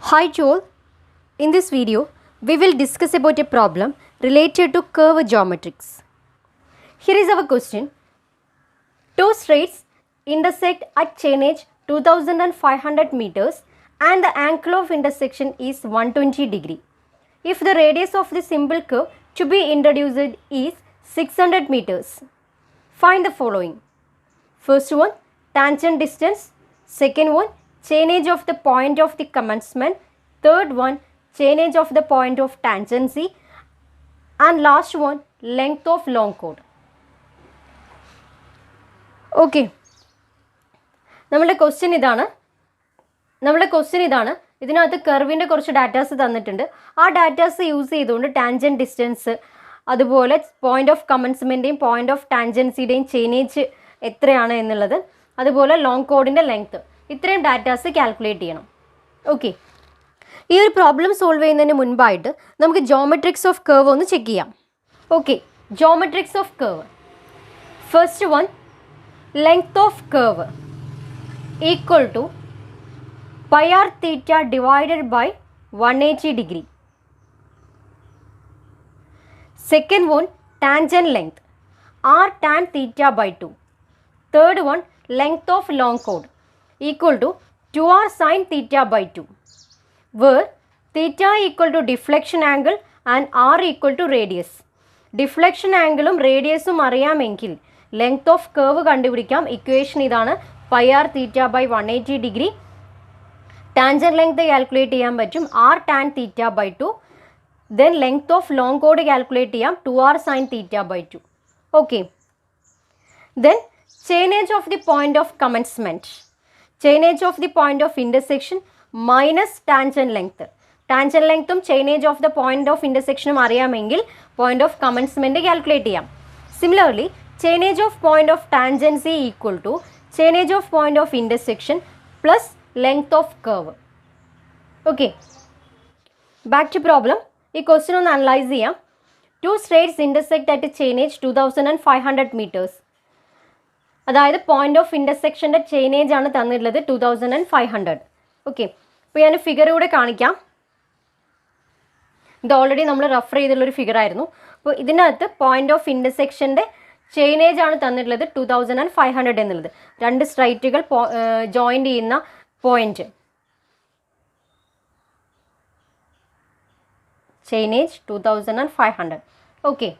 Hi to all. In this video, we will discuss about a problem related to curve geometrics. Here is our question. Two straights intersect at chainage 2500 meters and the angle of intersection is 120 degree. If the radius of the simple curve to be introduced is 600 meters, find the following. First one, tangent distance. Second one, chainage of the point of the commencement. Third one, chainage of the point of tangency. And last one, length of long chord. Okay. നമ്മുടെ question ഇതാണ് ഇതിനകത്ത് കർവിൻ്റെ കുറച്ച് datas തന്നിട്ടുണ്ട്. ആ datas use ചെയ്തുകൊണ്ട് tangent distance, അതുപോലെ point of കമൻസ്മെൻറ്റേയും പോയിൻ്റ് ഓഫ് ടാൻജൻസിയുടെയും ചേനേജ് എത്രയാണ് എന്നുള്ളത്, അതുപോലെ ലോങ് കോഡിൻ്റെ ലെങ്ത്ത്, ഇത്രയും ഡാറ്റാസ് കാൽക്കുലേറ്റ് ചെയ്യണം. ഓക്കെ, ഈ ഒരു പ്രോബ്ലം സോൾവ് ചെയ്യുന്നതിന് മുൻപായിട്ട് നമുക്ക് ജോമെട്രിക്സ് ഓഫ് കർവ് ഒന്ന് ചെക്ക് ചെയ്യാം. Okay, geometrics of curve. First one, length of curve equal to pi r theta divided by 180 degree. Second one, tangent length r tan theta by 2. Third one, length of long chord equal to 2r sin theta by 2, where theta equal to deflection angle and r equal to radius. Deflection angle ഉം റേഡിയസും അറിയാമെങ്കിൽ length of curve കണ്ടുപിടിക്കാം. Equation ഇതാണ്, pi r theta by 180 degree. Tangent length calculate ചെയ്യാൻ പറ്റും, R tan theta by 2. Then length of long കോഡ് calculate ചെയ്യാം, 2r sine theta by 2. Okay, then chainage of the point of commencement, chainage of the point of intersection minus tangent length. Tangent ലെങ്ത്തും chainage of the point of ഇൻ്റർസെക്ഷനും അറിയാമെങ്കിൽ point of commencement calculate ചെയ്യാം. Similarly ചേനേജ് of point of tangency equal to chainage of point of intersection plus length of curve. Okay, back to problem. ഈ question ഒന്ന് analyse ചെയ്യാം. Two straights intersect at chainage 2500 meters. അതായത് point of ഇൻ്റർസെക്ഷൻ്റെ chainage ആണ് തന്നിട്ടുള്ളത് 2500. Okay, അപ്പോൾ ഞാൻ figure കൂടെ കാണിക്കാം. ഇത് ഓൾറെഡി നമ്മൾ റെഫർ ചെയ്തുള്ളൊരു ഫിഗർ ആയിരുന്നു. അപ്പോൾ ഇതിനകത്ത് പോയിൻ്റ് ഓഫ് ഇൻ്റർസെക്ഷൻ്റെ ചെയിനേജ് ആണ് തന്നിട്ടുള്ളത് 2500 എന്നുള്ളത്. രണ്ട് സ്ട്രൈറ്റുകൾ ജോയിൻ്റ് ചെയ്യുന്ന point, chainage 2500. Okay,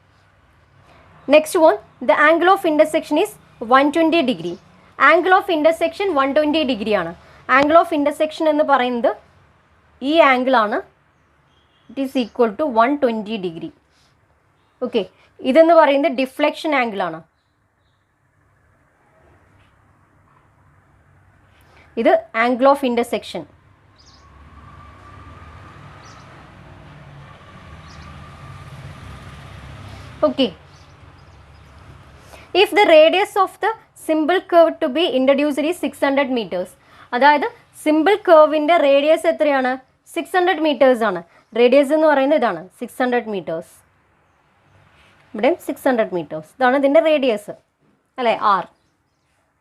next one, the angle of intersection is 120 degree. Angle of intersection 120 degree ആണ്. Angle of intersection എന്ന് പറയുന്നത് ഈ ആംഗിൾ ആണ്. It is equal to 120 degree. Okay, ഇതെന്ന് പറയുന്നത് ഡിഫ്ലക്ഷൻ ആംഗിൾ ആണ്. ഇത് angle of intersection. Okay, if the radius of the simple curve to be introduced is 600 meters. അതായത് സിമ്പിൾ കർവിൻ്റെ റേഡിയസ് എത്രയാണ്? 600 meters ആണ്. റേഡിയസ് എന്ന് പറയുന്നത് ഇതാണ്, 600 meters. ഇവിടെയും 600 meters. ഇതാണ് ഇതിൻ്റെ റേഡിയസ് അല്ലേ, ആർ.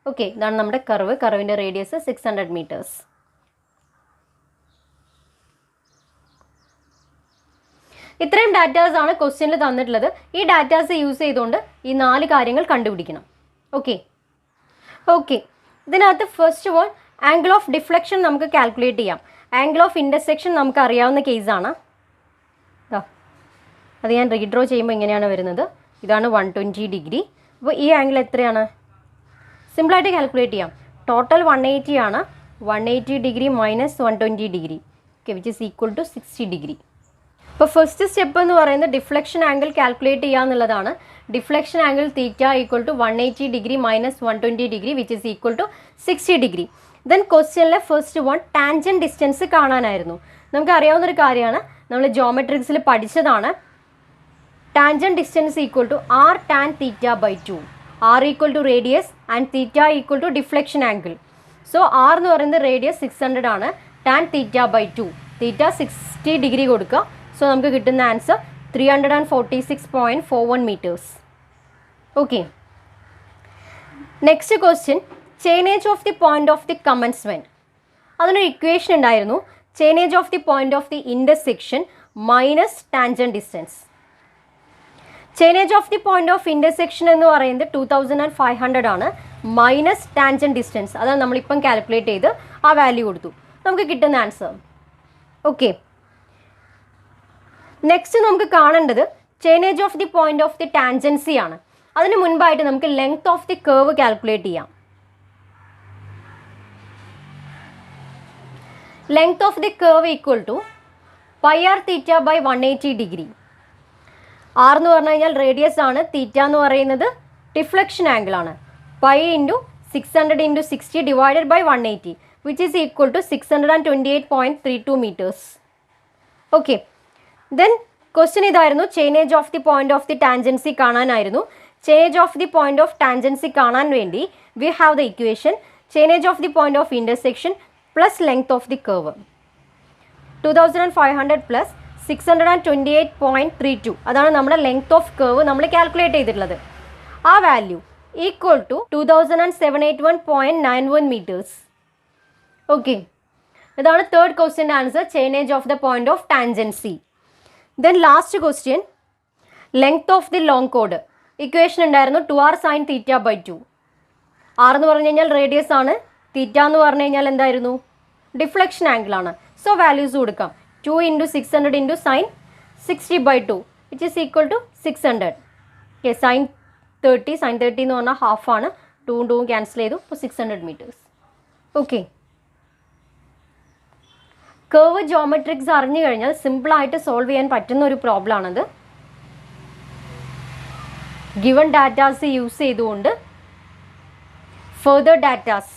ഓക്കെ, ഇതാണ് നമ്മുടെ കർവ്. കർവിൻ്റെ റേഡിയസ് 600 meters. ഇത്രയും ഡാറ്റാസ് ആണ് ക്വസ്റ്റ്യനിൽ തന്നിട്ടുള്ളത്. ഈ ഡാറ്റാസ് യൂസ് ചെയ്തുകൊണ്ട് ഈ 4 കാര്യങ്ങൾ കണ്ടുപിടിക്കണം. ഓക്കെ, ഇതിനകത്ത് first one, angle of deflection നമുക്ക് കാൽക്കുലേറ്റ് ചെയ്യാം. ആംഗിൾ ഓഫ് ഇൻ്റർസെക്ഷൻ നമുക്ക് അറിയാവുന്ന കേസാണ്. അത് ഞാൻ റീഡ്രോ ചെയ്യുമ്പോൾ ഇങ്ങനെയാണ് വരുന്നത്. ഇതാണ് 120 degree. അപ്പോൾ ഈ ആംഗിൾ എത്രയാണ്? സിമ്പിളായിട്ട് കാൽക്കുലേറ്റ് ചെയ്യാം. ടോട്ടൽ 180 ആണ്. 180 degree minus 120 degree, okay, which is equal to 60 degree. അപ്പോൾ ഫസ്റ്റ് സ്റ്റെപ്പ് എന്ന് പറയുന്നത് ഡിഫ്ലക്ഷൻ ആംഗിൾ കാൽക്കുലേറ്റ് ചെയ്യുക എന്നുള്ളതാണ്. Deflection angle theta equal to 180 degree minus 120 degree, which is equal to 60 degree. Then ക്വസ്റ്റ്യനിലെ ഫസ്റ്റ് വൺ ടാൻജൻറ്റ് ഡിസ്റ്റൻസ് കാണാനായിരുന്നു. നമുക്ക് അറിയാവുന്നൊരു കാര്യമാണ്, നമ്മൾ ജോമെട്രിക്സിൽ പഠിച്ചതാണ്. Tangent distance equal to R tan theta by 2. r equal to radius and theta equal to deflection angle. So r എന്ന് പറയുന്നത് റേഡിയസ് 600 ആണ്, tan theta by 2, theta 60 degree കൊടുക്കുക. സോ നമുക്ക് കിട്ടുന്ന answer 346.41 meters. Okay, next question, chainage of the point of the commencement. അതിനൊരു equation ഉണ്ടായിരുന്നു. change of the point of the intersection minus tangent distance. Change of the point of intersection എന്ന് പറയുന്നത് 2500 ആണ്, minus tangent distance. അതാണ് നമ്മളിപ്പം calculate ചെയ്ത് ആ value കൊടുത്തു, നമുക്ക് കിട്ടുന്ന ആൻസർ. ഓക്കെ, നെക്സ്റ്റ് നമുക്ക് കാണേണ്ടത് change of the point of the tangency ആണ്. അതിന് മുൻപായിട്ട് നമുക്ക് length of the curve calculate ചെയ്യാം. Length of the curve equal to pi R theta by 180 degree. R എന്ന് പറഞ്ഞു കഴിഞ്ഞാൽ റേഡിയസ് ആണ്, തീറ്റ എന്ന് പറയുന്നത് ഡിഫ്ലക്ഷൻ ആംഗിൾ ആണ്. Pi into 600 into 60 divided by 180 which is equal to 628.32 metres. Okay, then question ഇതായിരുന്നു, change of the point of the tangency കാണാനായിരുന്നു. Change of the point of tangency കാണാൻ വേണ്ടി we have the equation change of the point of intersection plus length of the curve. 2500 plus 628.32 അതാണ് നമ്മുടെ length of curve നമ്മൾ calculate ചെയ്തിട്ടുള്ളത്. ആ value equal to 2781.91 metres. Okay, ഇതാണ് third ക്വസ്റ്റ്യൻ്റെ answer, change of the point of tangency. Then last question, length of the long കോഡ്. Equation ഉണ്ടായിരുന്നു 2r sin θ by 2. R എന്ന് പറഞ്ഞു കഴിഞ്ഞാൽ റേഡിയസ് ആണ്, തീറ്റ എന്ന് പറഞ്ഞു കഴിഞ്ഞാൽ എന്തായിരുന്നു, ഡിഫ്ലക്ഷൻ ആംഗിൾ ആണ്. സോ വാല്യൂസ് കൊടുക്കാം. 2 into 600 into sine 60 by 2 which is equal to 600. Okay, sine 30 എന്ന് പറഞ്ഞാൽ ഹാഫ് ആണ്, 2 ക്യാൻസൽ ചെയ്തു, ഇപ്പോൾ 600 മീറ്റേഴ്സ്. ഓക്കെ, കർവ് ജോമെട്രിക്സ് അറിഞ്ഞു കഴിഞ്ഞാൽ സിമ്പിളായിട്ട് സോൾവ് ചെയ്യാൻ പറ്റുന്ന ഒരു പ്രോബ്ലം ആണത്. ഗിവൺ ഡാറ്റാസ് യൂസ് ചെയ്തുകൊണ്ട് ഫെർദർ ഡാറ്റാസ്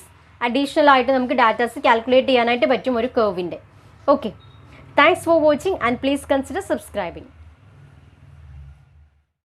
അഡീഷണൽ ആയിട്ട് നമുക്ക് ഡാറ്റാസ് കാൽക്കുലേറ്റ് ചെയ്യാനായിട്ട് പറ്റും ഒരു കർവിൻ്റെ. Okay, thanks for watching and please consider subscribing.